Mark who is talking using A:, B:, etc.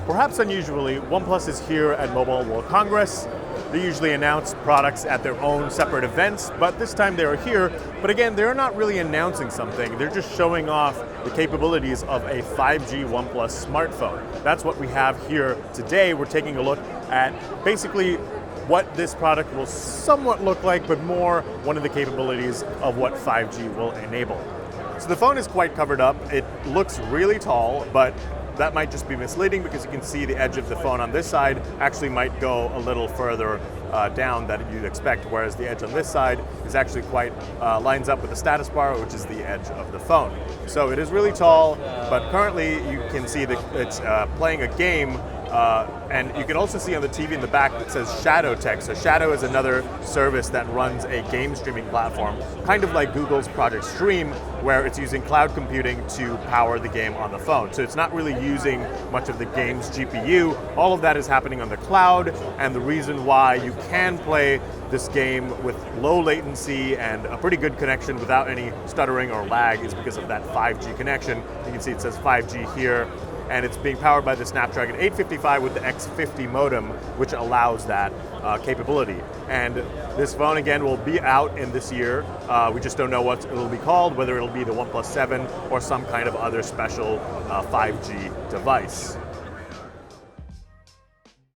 A: Perhaps unusually, OnePlus is here at Mobile World Congress. They usually announce products at their own separate events, but this time they are here. But again, they're not really announcing something, they're just showing off the capabilities of a 5G OnePlus smartphone. That's what we have here today. We're taking a look at basically what this product will somewhat look like, but more one of the capabilities of what 5G will enable. So the phone is quite covered up. It looks really tall, but that might just be misleading because you can see the edge of the phone on this side actually might go a little further down than you'd expect, whereas the edge on this side is actually quite lines up with the status bar, which is the edge of the phone. So it is really tall, but currently you can see that it's playing a game. And you can also see on the TV in the back that says Shadow Tech. So Shadow is another service that runs a game streaming platform, kind of like Google's Project Stream, where it's using cloud computing to power the game on the phone. So it's not really using much of the game's GPU. All of that is happening on the cloud, and the reason why you can play this game with low latency and a pretty good connection without any stuttering or lag is because of that 5G connection. You can see it says 5G here, and it's being powered by the Snapdragon 855 with the X50 modem, which allows that capability. And this phone, again, will be out in this year. We just don't know what it'll be called, whether it'll be the OnePlus 7 or some kind of other special 5G device.